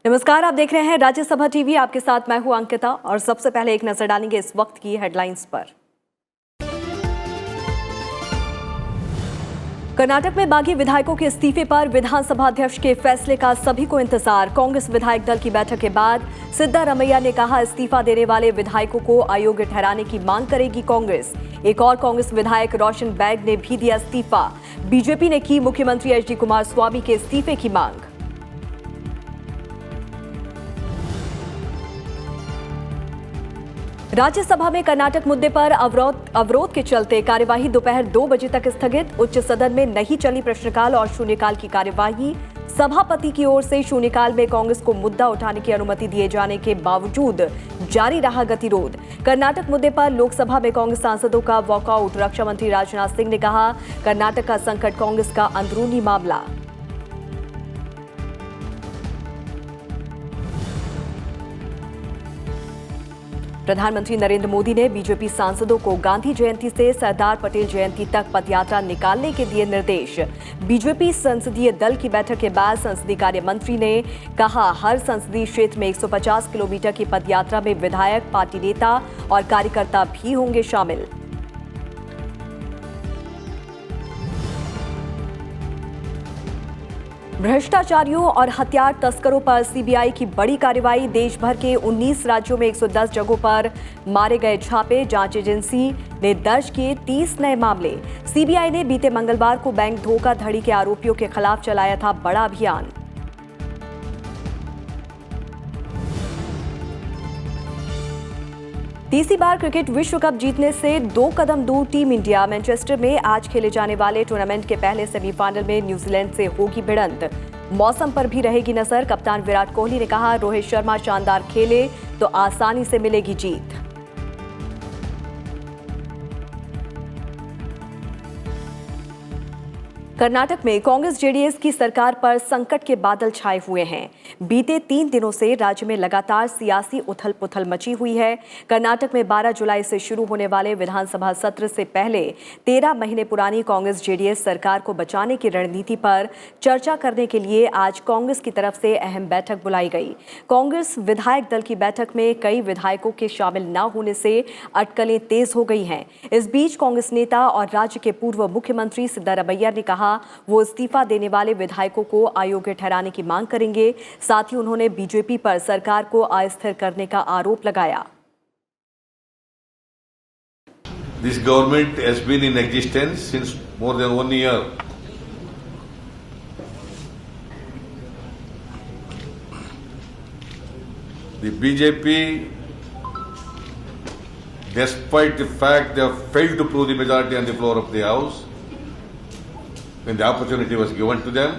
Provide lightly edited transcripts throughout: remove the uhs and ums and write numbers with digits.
नमस्कार, आप देख रहे हैं राज्यसभा टीवी। आपके साथ मैं हूं अंकिता और सबसे पहले एक नजर डालेंगे इस वक्त की हेडलाइंस पर। कर्नाटक में बागी विधायकों के इस्तीफे पर विधानसभा अध्यक्ष के फैसले का सभी को इंतजार। कांग्रेस विधायक दल की बैठक के बाद सिद्धारमैया ने कहा, इस्तीफा देने वाले विधायकों को अयोग्य ठहराने की मांग करेगी कांग्रेस। एक और कांग्रेस विधायक रोशन बैग ने भी दिया इस्तीफा। बीजेपी ने की मुख्यमंत्री एचडी कुमारस्वामी के इस्तीफे की मांग। राज्यसभा में कर्नाटक मुद्दे पर अवरोध के चलते कार्यवाही दोपहर 2 बजे तक स्थगित। उच्च सदन में नहीं चली प्रश्नकाल और शून्यकाल की कार्यवाही। सभापति की ओर से शून्यकाल में कांग्रेस को मुद्दा उठाने की अनुमति दिए जाने के बावजूद जारी रहा गतिरोध। कर्नाटक मुद्दे पर लोकसभा में कांग्रेस सांसदों का वॉकआउट। रक्षा मंत्री राजनाथ सिंह ने कहा, कर्नाटक का संकट कांग्रेस का अंदरूनी मामला। प्रधानमंत्री नरेंद्र मोदी ने बीजेपी सांसदों को गांधी जयंती से सरदार पटेल जयंती तक पदयात्रा निकालने के दिए निर्देश। बीजेपी संसदीय दल की बैठक के बाद संसदीय कार्य मंत्री ने कहा, हर संसदीय क्षेत्र में 150 किलोमीटर की पदयात्रा में विधायक, पार्टी नेता और कार्यकर्ता भी होंगे शामिल। भ्रष्टाचारियों और हथियार तस्करों पर सीबीआई की बड़ी कार्रवाई। देश भर के 19 राज्यों में 110 जगहों पर मारे गए छापे। जांच एजेंसी ने दर्ज किए 30 नए मामले। सीबीआई ने बीते मंगलवार को बैंक धोखाधड़ी के आरोपियों के खिलाफ चलाया था बड़ा अभियान। तीसरी बार क्रिकेट विश्व कप जीतने से 2 कदम दूर टीम इंडिया। मैनचेस्टर में आज खेले जाने वाले टूर्नामेंट के पहले सेमीफाइनल में न्यूजीलैंड से होगी भिड़ंत। मौसम पर भी रहेगी नजर। कप्तान विराट कोहली ने कहा, रोहित शर्मा शानदार खेले तो आसानी से मिलेगी जीत। कर्नाटक में कांग्रेस जेडीएस की सरकार पर संकट के बादल छाए हुए हैं। बीते 3 दिनों से राज्य में लगातार सियासी उथल-पुथल मची हुई है। कर्नाटक में 12 जुलाई से शुरू होने वाले विधानसभा सत्र से पहले 13 महीने पुरानी कांग्रेस जेडीएस सरकार को बचाने की रणनीति पर चर्चा करने के लिए आज कांग्रेस की तरफ से अहम बैठक बुलाई गई। कांग्रेस विधायक दल की बैठक में कई विधायकों के शामिल न होने से अटकलें तेज हो गई हैं। इस बीच कांग्रेस नेता और राज्य के पूर्व मुख्यमंत्री सिद्धारमैया ने कहा, वो इस्तीफा देने वाले विधायकों को अयोग्य ठहराने की मांग करेंगे। साथ ही उन्होंने बीजेपी पर सरकार को अस्थिर करने का आरोप लगाया। This government has been in existence since more than 1 year. The BJP, despite the fact they have failed to prove the majority on the floor of the House, when the opportunity was given to them,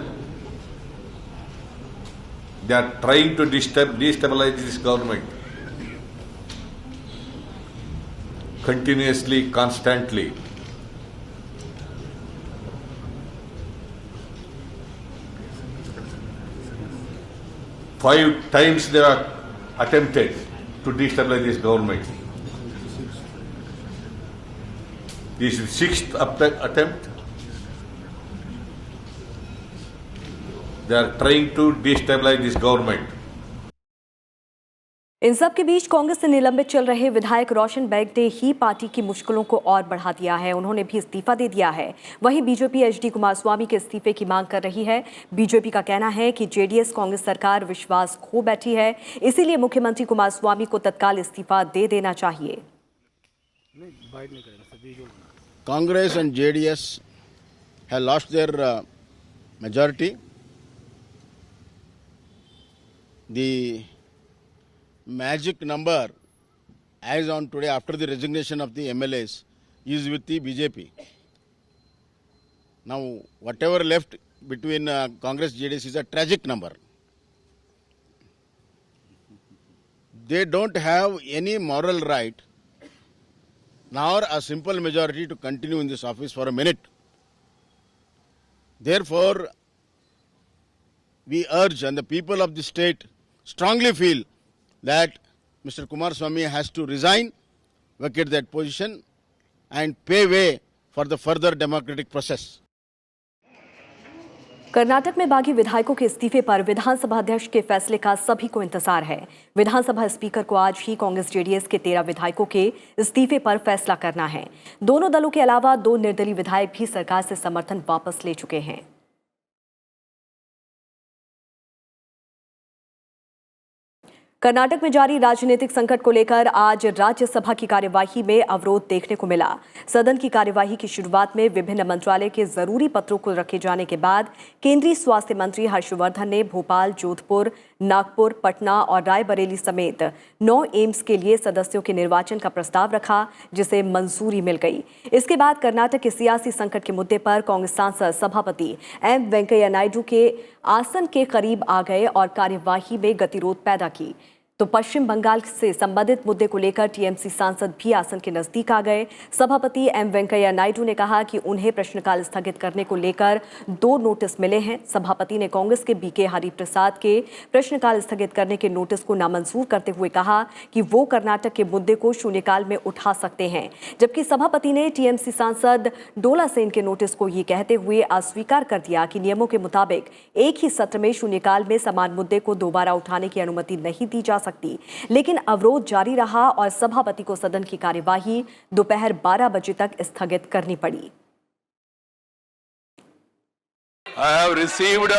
they are trying to destabilize this government continuously, constantly. Five times they have attempted to destabilize this government. This is the 6th attempt. They are trying to destabilize this government. इन सब के बीच कांग्रेस से निलंबित चल रहे विधायक रोशन bag ने ही party की मुश्किलों को और बढ़ा दिया है। उन्होंने भी इस्तीफा दे दिया है। वहीं बीजेपी एचडी कुमारस्वामी के इस्तीफे की मांग कर रही है। बीजेपी का कहना है कि जेडीएस कांग्रेस सरकार विश्वास खो बैठी है, इसीलिए मुख्यमंत्री कुमारस्वामी को तत्काल इस्तीफा दे देना चाहिए। Congress and JDS have lost their majority. The magic number as on today after the resignation of the MLAs is with the BJP. Now whatever left between Congress JDS is a tragic number. They don't have any moral right nor a simple majority to continue in this office for a minute. Therefore, we urge, and the people of the state strongly feel, that Mr. Kumaraswamy has to resign, vacate that position and pave way for the further democratic process. Karnataka में बागी विधायकों के इस्तीफे पर विधानसभा अध्यक्ष के फैसले का सभी को इंतजार है। विधानसभा स्पीकर को आज ही कांग्रेस जेडीएस के 13 विधायकों के इस्तीफे पर फैसला करना है। दोनों दलों के अलावा 2 निर्दलीय विधायक भी सरकार से समर्थन वापस ले चुके हैं। कर्नाटक में जारी राजनीतिक संकट को लेकर आज राज्यसभा की कार्यवाही में अवरोध देखने को मिला। सदन की कार्यवाही की शुरुआत में विभिन्न मंत्रालय के जरूरी पत्रों को रखे जाने के बाद केंद्रीय स्वास्थ्य मंत्री हर्षवर्धन ने भोपाल, जोधपुर, नागपुर, पटना और रायबरेली समेत 9 एम्स के लिए सदस्यों के निर्वाचन का प्रस्ताव रखा, जिसे मंजूरी मिल गई। इसके बाद कर्नाटक के सियासी संकट के मुद्दे पर कांग्रेस सांसद सभापति एम वेंकैया नायडू के आसन के करीब आ गए और कार्यवाही में गतिरोध पैदा की। तो पश्चिम बंगाल से संबंधित मुद्दे को लेकर टीएमसी सांसद भी आसन के नजदीक आ गए। सभापति एम वेंकैया नायडू ने कहा कि उन्हें प्रश्नकाल स्थगित करने को लेकर 2 नोटिस मिले हैं। सभापति ने कांग्रेस के बीके हरिप्रसाद के प्रश्नकाल स्थगित करने के नोटिस को नामंजूर करते हुए कहा कि वो कर्नाटक के मुद्दे को शून्यकाल में उठा सकते हैं, जबकि सभापति ने टीएमसी सांसद डोला सेन के नोटिस को ये कहते हुए अस्वीकार कर दिया कि नियमों के मुताबिक एक ही सत्र में शून्यकाल में समान मुद्दे को दोबारा उठाने की अनुमति नहीं दी जा सकती। लेकिन अवरोध जारी रहा और सभापति को सदन की कार्यवाही दोपहर 12 बजे तक स्थगित करनी पड़ी। I have received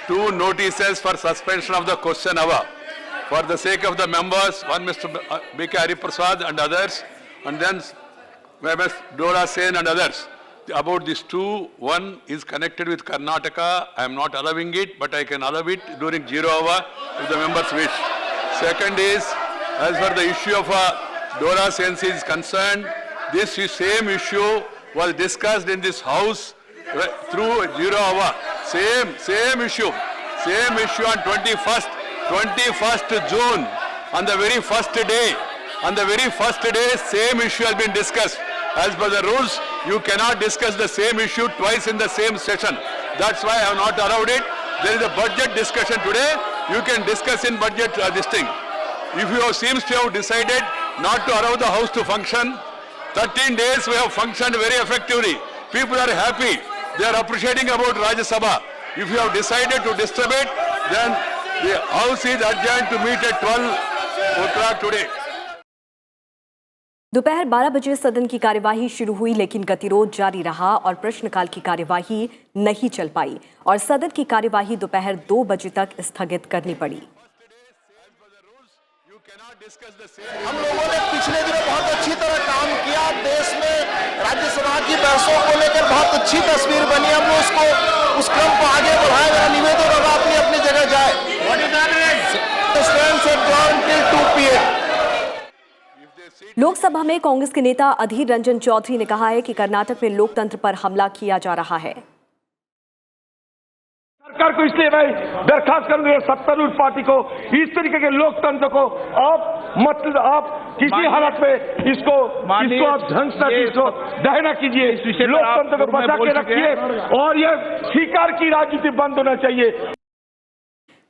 2 notices for suspension of the question hour for the sake of the members, one Mr. B.K. Hariprasad and others, and then Ms. Dora Sen and others. About these 2, one is connected with Karnataka. I am not allowing it, but I can allow it during 0 hour if the members wish. Second is, as far the issue of Dora Sen is concerned, this same issue was discussed in this house through 0 hour. Same issue on 21st June, on the very first day. On the very first day, same issue has been discussed. As per the rules, you cannot discuss the same issue twice in the same session. That's why I have not allowed it. There is a budget discussion today. You can discuss in budget this thing. If you seems to have decided not to allow the house to function, 13 days we have functioned very effectively. People are happy. They are appreciating about Rajya Sabha. If you have decided to disturb it, then the house is adjourned to meet at 12 o'clock today. दोपहर 12 बजे सदन की कार्यवाही शुरू हुई, लेकिन गतिरोध जारी रहा और प्रश्नकाल की कार्यवाही नहीं चल पाई और सदन की कार्यवाही दोपहर 2 बजे तक स्थगित करनी पड़ी। हम लोगों ने पिछले दिनों बहुत अच्छी तरह काम किया। देश में राज्यसभा की बहसों को लेकर बहुत अच्छी तस्वीर बनी। हम लोग उसको उस क्रम को आगे बढ़ाए। मेरा निवेदन होगा अपनी अपनी जगह जाए। लोकसभा में कांग्रेस के नेता अधीर रंजन चौधरी ने कहा है कि कर्नाटक में लोकतंत्र पर हमला किया जा रहा है। सरकार को इसलिए मैं दरखास्त करूंगा सत्तारूढ़ पार्टी को, इस तरीके के लोकतंत्र को आप किसी हालत में इसको आप ढंग से इसको दहना कीजिए, लोकतंत्र को बचा के रखिए और यह स्वीकार की राजनीति बंद होना चाहिए।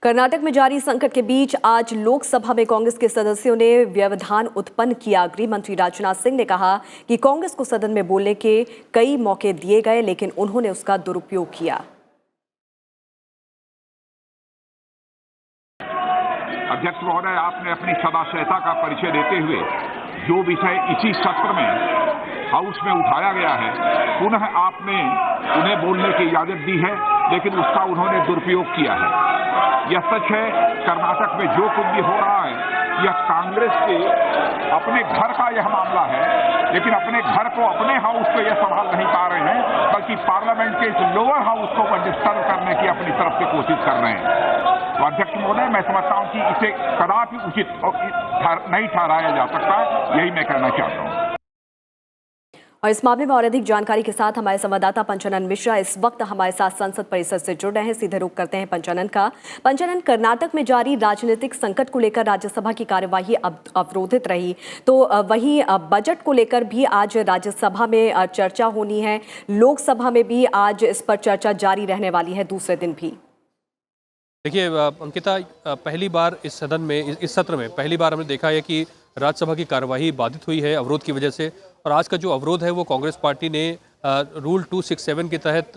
कर्नाटक में जारी संकट के बीच आज लोकसभा में कांग्रेस के सदस्यों ने व्यवधान उत्पन्न किया। गृह मंत्री राजनाथ सिंह ने कहा कि कांग्रेस को सदन में बोलने के कई मौके दिए गए, लेकिन उन्होंने उसका दुरुपयोग किया। अध्यक्ष महोदय, आपने अपनी सदाशयता का परिचय देते हुए जो विषय इसी सत्र में हाउस में उठाया गया है, पुनः आपने उन्हें बोलने की इजाजत दी है, लेकिन उसका उन्होंने दुरुपयोग किया है। यह सच है, कर्नाटक में जो कुछ भी हो रहा है यह कांग्रेस के अपने घर का यह मामला है, लेकिन अपने घर को अपने हाउस को यह संभाल नहीं पा रहे हैं, बल्कि पार्लियामेंट के इस लोअर हाउस को डिस्टर्ब करने की अपनी तरफ से कोशिश कर रहे हैं। तो अध्यक्ष महोदय, मैं समझता हूं कि इसे कदापि उचित नहीं ठहराया जा सकता। यही मैं कहना चाहता हूं। और इस मामले में और अधिक जानकारी के साथ हमारे संवाददाता पंचानन मिश्रा इस वक्त हमारे साथ संसद परिसर से जुड़ रहे हैं। सीधे रुख करते हैं पंचानन का। पंचानन, कर्नाटक में जारी राजनीतिक संकट को लेकर राज्यसभा की कार्यवाही अवरोधित रही, तो वहीं बजट को लेकर भी आज राज्यसभा में चर्चा होनी है, लोकसभा में भी आज इस पर चर्चा जारी रहने वाली है दूसरे दिन भी। देखिए अंकिता, पहली बार इस सदन में इस सत्र में पहली बार हमने देखा है कि राज्यसभा की कार्यवाही बाधित हुई है अवरोध की वजह से। और आज का जो अवरोध है वो कांग्रेस पार्टी ने रूल 267 के तहत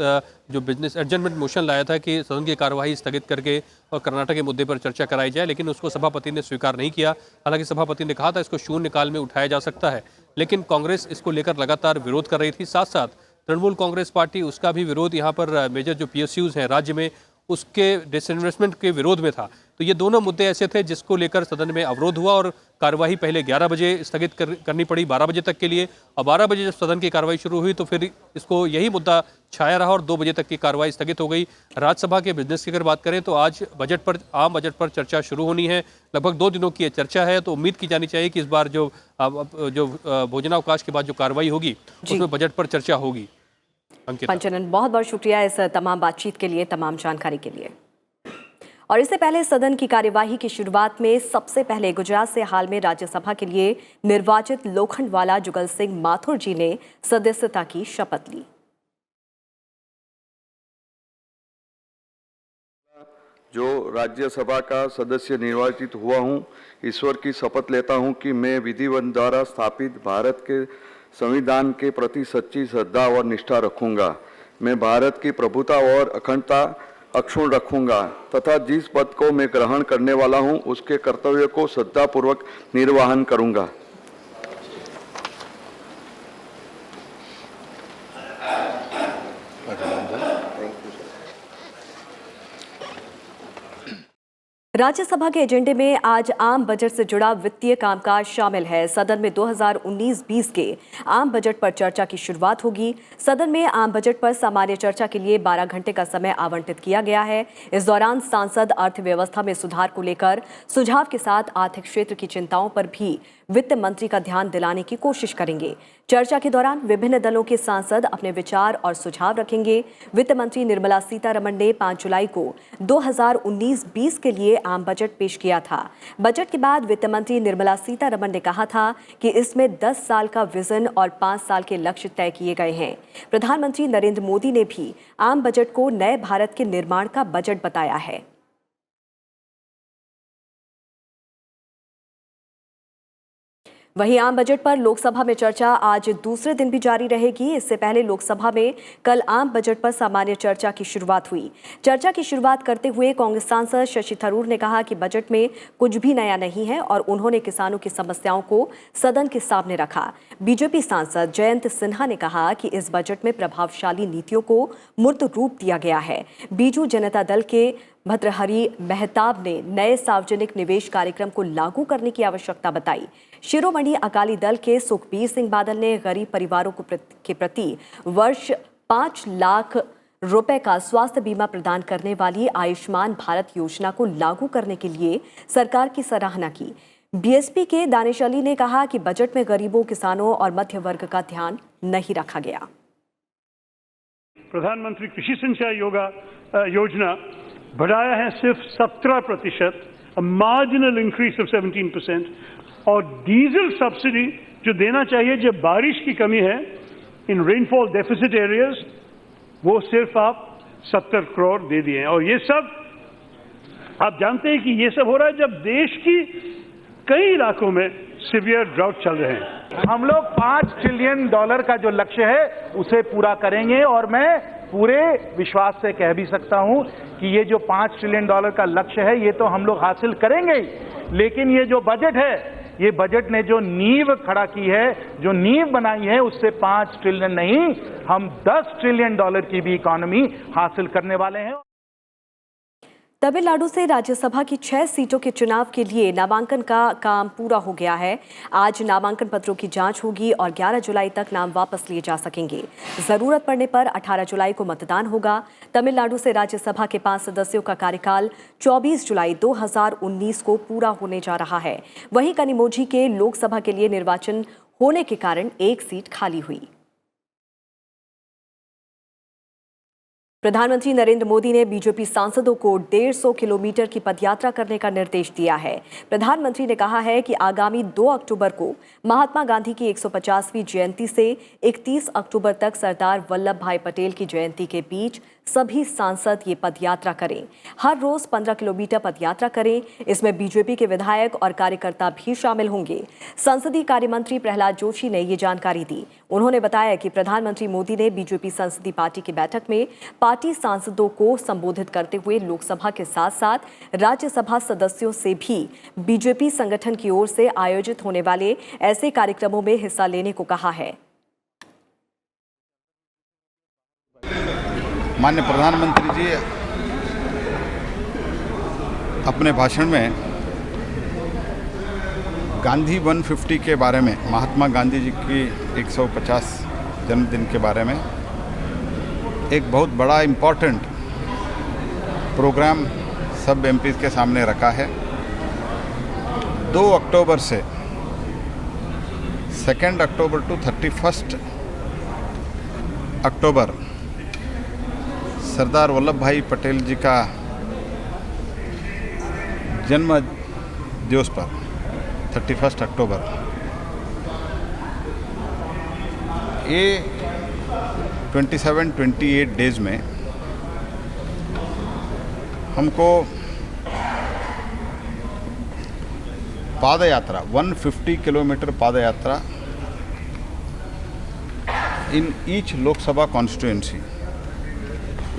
जो बिजनेस एडजमेंट मोशन लाया था कि सदन की कार्यवाही स्थगित करके और कर्नाटक के मुद्दे पर चर्चा कराई जाए, लेकिन उसको सभापति ने स्वीकार नहीं किया। हालांकि सभापति ने कहा था इसको शून्यकाल में उठाया जा सकता है, लेकिन कांग्रेस इसको लेकर लगातार विरोध कर रही थी। साथ साथ तृणमूल कांग्रेस पार्टी, उसका भी विरोध यहाँ पर मेजर जो PSUs हैं राज्य में, उसके डिसइन्वेस्टमेंट के विरोध में था। तो ये दोनों मुद्दे ऐसे थे जिसको लेकर सदन में अवरोध हुआ और कार्यवाही पहले 11 बजे स्थगित करनी पड़ी 12 बजे तक के लिए, और 12 बजे जब सदन की कार्यवाही शुरू हुई तो फिर इसको यही मुद्दा छाया रहा और 2 बजे तक की कार्यवाही स्थगित हो गई। राज्यसभा के बिजनेस की अगर बात करें तो आज आम बजट पर चर्चा शुरू होनी है। लगभग 2 दिनों की ये चर्चा है, तो उम्मीद की जानी चाहिए कि इस बार जो भोजनावकाश के बाद जो कार्रवाई होगी उसमें बजट पर चर्चा होगी। पंचनन, बहुत बहुत शुक्रिया इस तमाम बातचीत के लिए, तमाम जानकारी के लिए। और इससे पहले सदन की कार्यवाही की शुरुआत में सबसे पहले गुजरात से हाल में राज्यसभा के लिए निर्वाचित लोखंडवाला जुगल सिंह माथुर जी ने सदस्यता की शपथ ली। जो राज्यसभा का सदस्य निर्वाचित हुआ हूं, ईश्वर की शपथ लेता हूं कि मैं विधिवत द्वारा स्थापित भारत के संविधान के प्रति सच्ची श्रद्धा और निष्ठा रखूंगा। मैं भारत की प्रभुता और अखंडता अक्षुण्ण रखूंगा तथा जिस पद को मैं ग्रहण करने वाला हूं उसके कर्तव्य को श्रद्धापूर्वक निर्वहन करूंगा। राज्यसभा के एजेंडे में आज आम बजट से जुड़ा वित्तीय कामकाज शामिल है। सदन में 2019-20 के आम बजट पर चर्चा की शुरुआत होगी। सदन में आम बजट पर सामान्य चर्चा के लिए 12 घंटे का समय आवंटित किया गया है। इस दौरान सांसद अर्थव्यवस्था में सुधार को लेकर सुझाव के साथ आर्थिक क्षेत्र की चिंताओं पर भी वित्त मंत्री का ध्यान दिलाने की कोशिश करेंगे। चर्चा के दौरान विभिन्न दलों के सांसद अपने विचार और सुझाव रखेंगे। वित्त मंत्री निर्मला सीतारमण ने 5 जुलाई को 2019-20 के लिए आम बजट पेश किया था। बजट के बाद वित्त मंत्री निर्मला सीतारमण ने कहा था कि इसमें 10 साल का विजन और 5 साल के लक्ष्य तय किए गए हैं। प्रधानमंत्री नरेंद्र मोदी ने भी आम बजट को नए भारत के निर्माण का बजट बताया है। वहीं आम बजट पर लोकसभा में चर्चा आज दूसरे दिन भी जारी रहेगी। इससे पहले लोकसभा में कल आम बजट पर सामान्य चर्चा की शुरुआत हुई। चर्चा की शुरुआत करते हुए कांग्रेस सांसद शशि थरूर ने कहा कि बजट में कुछ भी नया नहीं है और उन्होंने किसानों की समस्याओं को सदन के सामने रखा। बीजेपी सांसद जयंत सिन्हा ने कहा कि इस बजट में प्रभावशाली नीतियों को मूर्त रूप दिया गया है। बीजू जनता दल के भर्तृहरि महताब ने नए सार्वजनिक निवेश कार्यक्रम को लागू करने की आवश्यकता बताई। शिरोमणि अकाली दल के सुखबीर सिंह बादल ने गरीब परिवारों के प्रति वर्ष 5 लाख रुपए का स्वास्थ्य बीमा प्रदान करने वाली आयुष्मान भारत योजना को लागू करने के लिए सरकार की सराहना की। बीएसपी के दानिश अली ने कहा कि बजट में गरीबों, किसानों और मध्य वर्ग का ध्यान नहीं रखा गया। प्रधानमंत्री कृषि सिंचाई योजना बढ़ाया है सिर्फ 17%, मार्जिनल इंक्रीज ऑफ 17%, और डीजल सब्सिडी जो देना चाहिए जब बारिश की कमी है इन रेनफॉल डेफिसिट एरियाज, वो सिर्फ आप 70 करोड़ दे दिए हैं। और ये सब आप जानते हैं कि ये सब हो रहा है जब देश की कई इलाकों में सीवियर ड्राउट चल रहे हैं। हम लोग $5 ट्रिलियन का जो लक्ष्य है उसे पूरा करेंगे और मैं पूरे विश्वास से कह भी सकता हूं कि ये जो $5 ट्रिलियन का लक्ष्य है ये तो हम लोग हासिल करेंगे ही, लेकिन ये जो बजट है, ये बजट ने जो नींव खड़ा की है, जो नींव बनाई है, उससे 5 ट्रिलियन नहीं, हम $10 ट्रिलियन की भी इकोनॉमी हासिल करने वाले हैं। तमिलनाडु से राज्यसभा की 6 सीटों के चुनाव के लिए नामांकन का काम पूरा हो गया है। आज नामांकन पत्रों की जांच होगी और 11 जुलाई तक नाम वापस लिए जा सकेंगे। जरूरत पड़ने पर 18 जुलाई को मतदान होगा। तमिलनाडु से राज्यसभा के 5 सदस्यों का कार्यकाल 24 जुलाई 2019 को पूरा होने जा रहा है। वहीं कनिमोझी के लोकसभा के लिए निर्वाचन होने के कारण 1 सीट खाली हुई। प्रधानमंत्री नरेंद्र मोदी ने बीजेपी सांसदों को 150 किलोमीटर की पदयात्रा करने का निर्देश दिया है। प्रधानमंत्री ने कहा है कि आगामी 2 अक्टूबर को महात्मा गांधी की 150वीं जयंती से 31 अक्टूबर तक सरदार वल्लभ भाई पटेल की जयंती के बीच सभी सांसद ये पदयात्रा करें। हर रोज 15 किलोमीटर पदयात्रा करें। इसमें बीजेपी के विधायक और कार्यकर्ता भी शामिल होंगे। संसदीय कार्य मंत्री प्रहलाद जोशी ने ये जानकारी दी। उन्होंने बताया कि प्रधानमंत्री मोदी ने बीजेपी संसदीय पार्टी की बैठक में पार्टी सांसदों को संबोधित करते हुए लोकसभा के साथ साथ राज्यसभा सदस्यों से भी बीजेपी संगठन की ओर से आयोजित होने वाले ऐसे कार्यक्रमों में हिस्सा लेने को कहा है। माननीय प्रधानमंत्री जी अपने भाषण में गांधी 150 के बारे में, महात्मा गांधी जी की 150 जन्मदिन के बारे में एक बहुत बड़ा इम्पोर्टेंट प्रोग्राम सब एमपीज़ के सामने रखा है। 2 अक्टूबर से 2 अक्टूबर टू 31 अक्टूबर सरदार वल्लभ भाई पटेल जी का जन्म दिवस पर 31 अक्टूबर ये 27-28 डेज में हमको पाद यात्रा 150 किलोमीटर पाद यात्रा इन ईच लोकसभा कॉन्स्टिट्यूएंसी,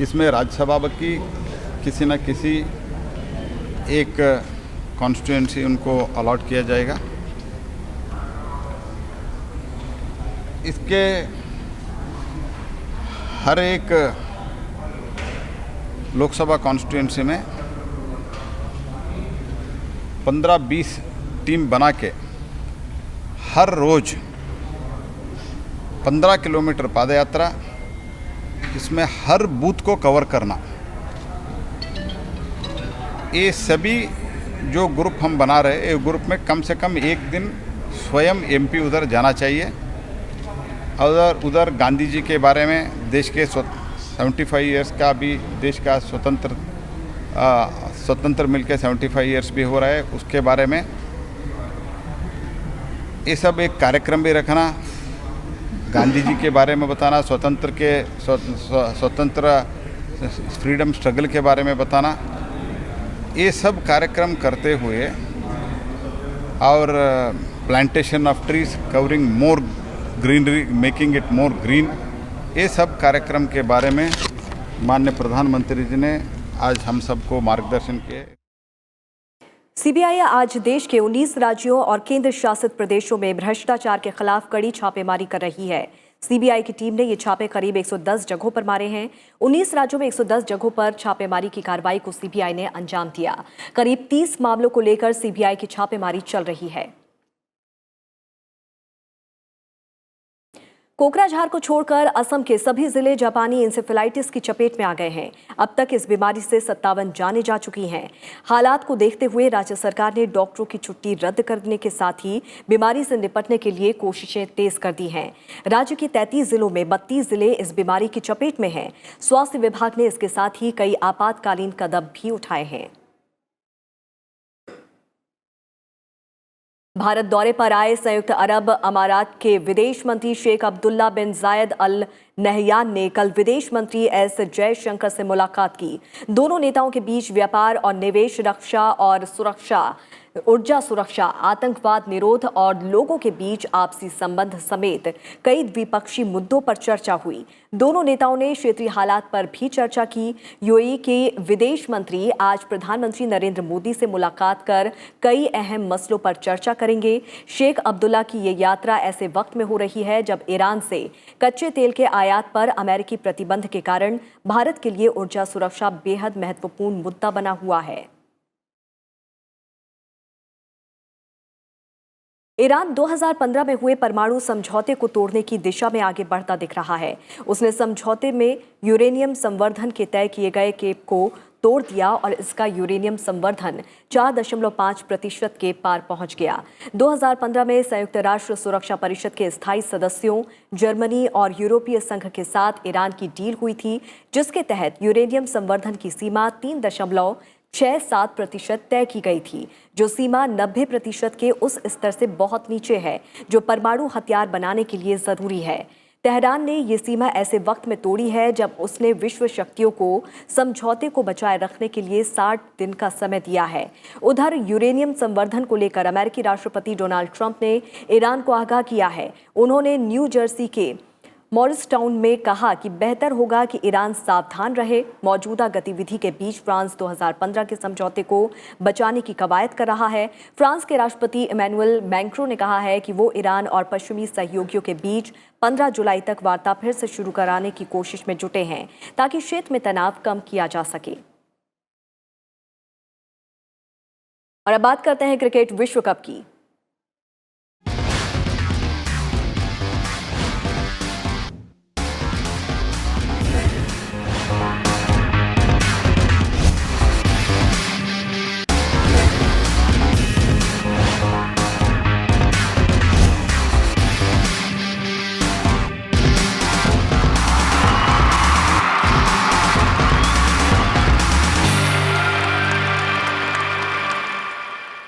इसमें राज्यसभा की किसी न किसी एक कॉन्स्टिट्यूएंसी उनको अलॉट किया जाएगा। इसके हर एक लोकसभा कॉन्स्टिट्यूएंसी में 15-20 टीम बना के हर रोज 15 किलोमीटर पादयात्रा, इसमें हर बूथ को कवर करना। ये सभी जो ग्रुप हम बना रहे हैं, ये ग्रुप में कम से कम एक दिन स्वयं एमपी उधर जाना चाहिए और उधर गांधी जी के बारे में, देश के 75 इयर्स का भी देश का स्वतंत्र मिलकर 75 इयर्स भी हो रहा है, उसके बारे में ये सब एक कार्यक्रम भी रखना, गांधी जी के बारे में बताना, स्वतंत्र फ्रीडम स्ट्रगल के बारे में बताना, ये सब कार्यक्रम करते हुए और plantation of trees covering more greenery, making it more green, ये सब कार्यक्रम के बारे में माननीय प्रधानमंत्री जी ने आज हम सबको मार्गदर्शन किए। सीबीआई आज देश के 19 राज्यों और केंद्र शासित प्रदेशों में भ्रष्टाचार के खिलाफ कड़ी छापेमारी कर रही है। सीबीआई की टीम ने ये छापे करीब 110 जगहों पर मारे हैं। 19 राज्यों में 110 जगहों पर छापेमारी की कार्रवाई को सीबीआई ने अंजाम दिया। करीब 30 मामलों को लेकर सीबीआई की छापेमारी चल रही है। कोकराझार को छोड़कर असम के सभी जिले जापानी इंसेफेलाइटिस की चपेट में आ गए हैं। अब तक इस बीमारी से 57 जानें जा चुकी हैं। हालात को देखते हुए राज्य सरकार ने डॉक्टरों की छुट्टी रद्द करने के साथ ही बीमारी से निपटने के लिए कोशिशें तेज कर दी हैं। राज्य के 33 जिलों में 32 जिले इस बीमारी की चपेट में हैं। स्वास्थ्य विभाग ने इसके साथ ही कई आपातकालीन कदम भी उठाए हैं। भारत दौरे पर आए संयुक्त अरब अमारात के विदेश मंत्री शेख अब्दुल्ला बिन जायद अल नहयान ने कल विदेश मंत्री एस जयशंकर से मुलाकात की। दोनों नेताओं के बीच व्यापार और निवेश, रक्षा और सुरक्षा, ऊर्जा सुरक्षा, आतंकवाद निरोध और लोगों के बीच आपसी संबंध समेत कई द्विपक्षीय मुद्दों पर चर्चा हुई। दोनों नेताओं ने क्षेत्रीय हालात पर भी चर्चा की। यूएई के विदेश मंत्री आज प्रधानमंत्री नरेंद्र मोदी से मुलाकात कर कई अहम मसलों पर चर्चा करेंगे। शेख अब्दुल्ला की ये यात्रा ऐसे वक्त में हो रही है जब ईरान से कच्चे तेल के आयात पर अमेरिकी प्रतिबंध के कारण भारत के लिए ऊर्जा सुरक्षा बेहद महत्वपूर्ण मुद्दा बना हुआ है। ईरान 2015 में हुए परमाणु समझौते को तोड़ने की दिशा में आगे बढ़ता दिख रहा है। उसने समझौते में यूरेनियम संवर्धन के तय किए गए केप को तोड़ दिया और इसका यूरेनियम संवर्धन 4.5% के पार पहुंच गया। 2015 में संयुक्त राष्ट्र सुरक्षा परिषद के स्थायी सदस्यों जर्मनी और यूरोपीय संघ के साथ ईरान की डील हुई थी, जिसके तहत यूरेनियम संवर्धन की सीमा 3.67% तय की गई थी, जो सीमा 90% के उस स्तर से बहुत नीचे है जो परमाणु हथियार बनाने के लिए जरूरी है। तेहरान ने ये सीमा ऐसे वक्त में तोड़ी है जब उसने विश्व शक्तियों को समझौते को बचाए रखने के लिए 60 दिन का समय दिया है। उधर यूरेनियम संवर्धन को लेकर अमेरिकी राष्ट्रपति डोनाल्ड ट्रंप ने ईरान को आगाह किया है। उन्होंने न्यू जर्सी के मॉरिसटाउन में कहा कि बेहतर होगा कि ईरान सावधान रहे। मौजूदा गतिविधि के बीच फ्रांस 2015 के समझौते को बचाने की कवायद कर रहा है। फ्रांस के राष्ट्रपति इमैनुअल मैक्रों ने कहा है कि वो ईरान और पश्चिमी सहयोगियों के बीच 15 जुलाई तक वार्ता फिर से शुरू कराने की कोशिश में जुटे हैं ताकि क्षेत्र में तनाव कम किया जा सके। और अब बात करते हैं क्रिकेट विश्व कप की।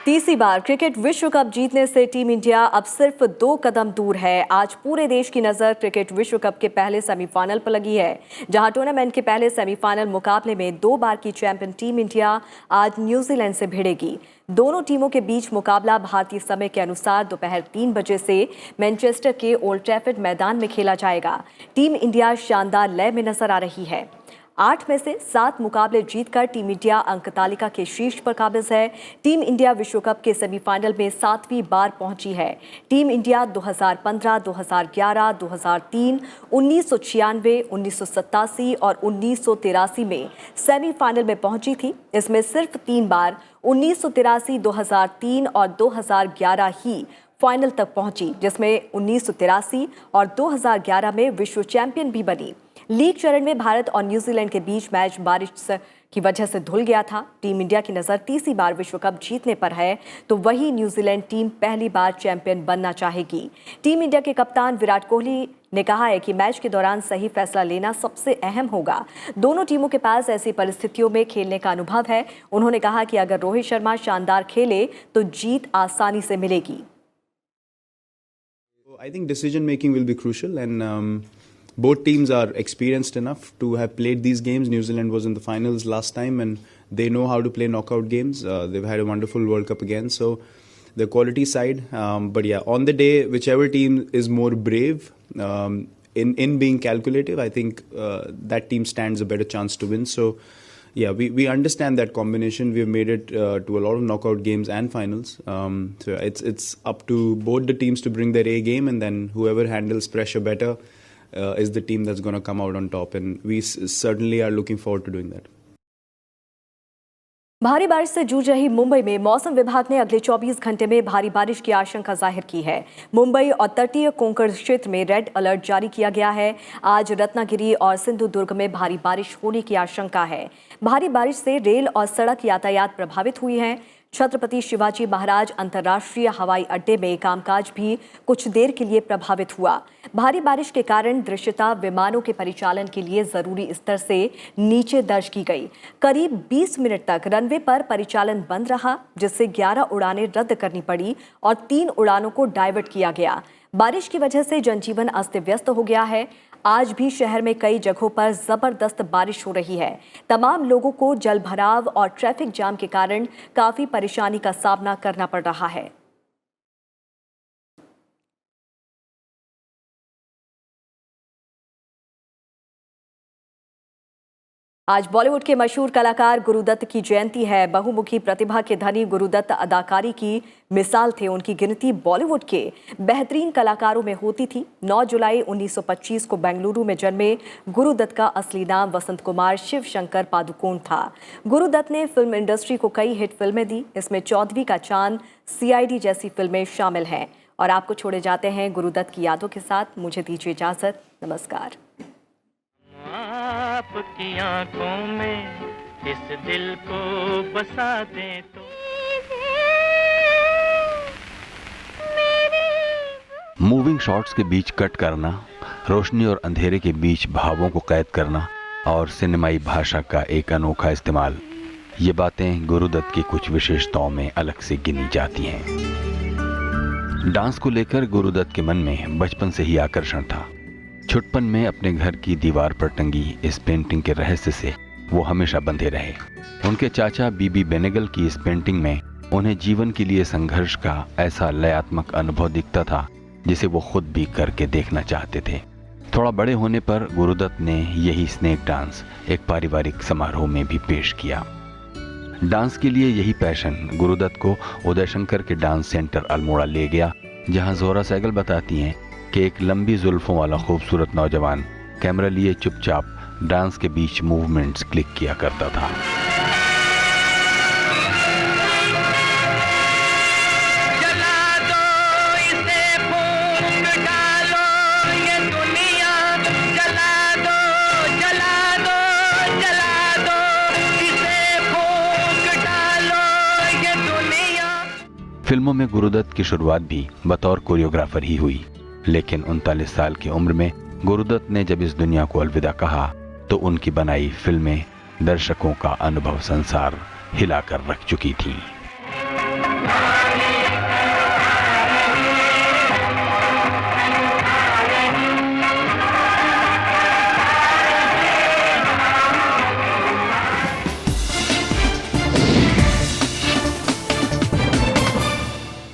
तीसरी बार क्रिकेट विश्व कप जीतने से टीम इंडिया अब सिर्फ 2 कदम दूर है। आज पूरे देश की नजर क्रिकेट विश्व कप के पहले सेमीफाइनल पर लगी है, जहां टूर्नामेंट के पहले सेमीफाइनल मुकाबले में 2 बार की चैंपियन टीम इंडिया आज न्यूजीलैंड से भिड़ेगी। दोनों टीमों के बीच मुकाबला भारतीय समय के अनुसार दोपहर 3 बजे से मैनचेस्टर के ओल्ड ट्रैफर्ड मैदान में खेला जाएगा। टीम इंडिया शानदार लय में नजर आ रही है। 8 में से 7 मुकाबले जीतकर टीम इंडिया अंक तालिका के शीर्ष पर काबिज है। टीम इंडिया विश्व कप के सेमीफाइनल में 7वीं बार पहुंची है। टीम इंडिया 2015, 2011, 2003, 1996, 1987 और 1983 में सेमीफाइनल में पहुंची थी। इसमें सिर्फ 3 बार 1983, 2003 और 2011 ही फाइनल तक पहुंची, जिसमें 1983 और 2011 में विश्व चैंपियन भी बनी। लीग चरण में भारत और न्यूजीलैंड के बीच मैच बारिश की वजह से धुल गया था। टीम इंडिया की नज़र तीसरी बार विश्व कप जीतने पर है, तो वही न्यूजीलैंड टीम पहली बार चैंपियन बनना चाहेगी। टीम इंडिया के कप्तान विराट कोहली ने कहा है कि मैच के दौरान सही फैसला लेना सबसे अहम होगा। दोनों टीमों के पास ऐसी परिस्थितियों में खेलने का अनुभव है। उन्होंने कहा कि अगर रोहित शर्मा शानदार खेले तो जीत आसानी से मिलेगी। I think decision making will be crucial, and both teams are experienced enough to have played these games. New Zealand was in the finals last time, and they know how to play knockout games. They've had a wonderful World Cup again, so the quality side. But yeah, on the day, whichever team is more brave in being calculative, I think that team stands a better chance to win. So yeah, we understand that combination. We've made it to a lot of knockout games and finals. So it's up to both the teams to bring their A game, and then whoever handles pressure better is the team that's going to come out on top. And we certainly are looking forward to doing that. भारी बारिश से जूझ रही मुंबई में मौसम विभाग ने अगले 24 घंटे में भारी बारिश की आशंका जाहिर की है। मुंबई और तटीय कोंकण क्षेत्र में रेड अलर्ट जारी किया गया है। आज रत्नागिरी और सिंधुदुर्ग में भारी बारिश होने की आशंका है। भारी बारिश से रेल और सड़क यातायात प्रभावित हुई है। छत्रपति शिवाजी महाराज अंतर्राष्ट्रीय हवाई अड्डे में कामकाज भी कुछ देर के लिए प्रभावित हुआ। भारी बारिश के कारण दृश्यता विमानों के परिचालन के लिए जरूरी स्तर से नीचे दर्ज की गई। करीब 20 मिनट तक रनवे पर परिचालन बंद रहा, जिससे 11 उड़ानें रद्द करनी पड़ी और 3 उड़ानों को डाइवर्ट किया गया। बारिश की वजह से जनजीवन अस्त व्यस्त हो गया है। आज भी शहर में कई जगहों पर जबरदस्त बारिश हो रही है। तमाम लोगों को जलभराव और ट्रैफिक जाम के कारण काफी परेशानी का सामना करना पड़ रहा है। आज बॉलीवुड के मशहूर कलाकार गुरुदत्त की जयंती है। बहुमुखी प्रतिभा के धनी गुरुदत्त अदाकारी की मिसाल थे। उनकी गिनती बॉलीवुड के बेहतरीन कलाकारों में होती थी। 9 जुलाई 1925 को बेंगलुरु में जन्मे गुरुदत्त का असली नाम वसंत कुमार शिव शंकर पादुकोण था। गुरुदत्त ने फिल्म इंडस्ट्री को कई हिट फिल्में दी। इसमें 14वीं का चांद, CID जैसी फिल्में शामिल हैं। और आपको छोड़े जाते हैं गुरुदत्त की यादों के साथ। मुझे दीजिए इजाजत। नमस्कार। आपकी आंखों में इस दिल को बसा दें तो मूविंग शॉट्स के बीच कट करना, रोशनी और अंधेरे के बीच भावों को कैद करना और सिनेमाई भाषा का एक अनोखा इस्तेमाल, ये बातें गुरुदत्त की कुछ विशेषताओं में अलग से गिनी जाती हैं। डांस को लेकर गुरुदत्त के मन में बचपन से ही आकर्षण था। छुटपन में अपने घर की दीवार पर टंगी इस पेंटिंग के रहस्य से वो हमेशा बंधे रहे। उनके चाचा बीबी बेनेगल की इस पेंटिंग में उन्हें जीवन के लिए संघर्ष का ऐसा लयात्मक अनुभव दिखता था जिसे वो खुद भी करके देखना चाहते थे। थोड़ा बड़े होने पर गुरुदत्त ने यही स्नेक डांस एक पारिवारिक समारोह में भी पेश किया। डांस के लिए यही पैशन गुरुदत्त को उदय शंकर के डांस सेंटर अल्मोड़ा ले गया, जहां जोरा सहगल बताती हैं कि एक लंबी जुल्फों वाला खूबसूरत नौजवान कैमरा लिए चुपचाप डांस के बीच मूवमेंट्स क्लिक किया करता था। फिल्मों में गुरुदत्त की शुरुआत भी बतौर कोरियोग्राफर ही हुई, लेकिन 39 साल की उम्र में गुरुदत्त ने जब इस दुनिया को अलविदा कहा तो उनकी बनाई फिल्में दर्शकों का अनुभव संसार हिलाकर रख चुकी थीं।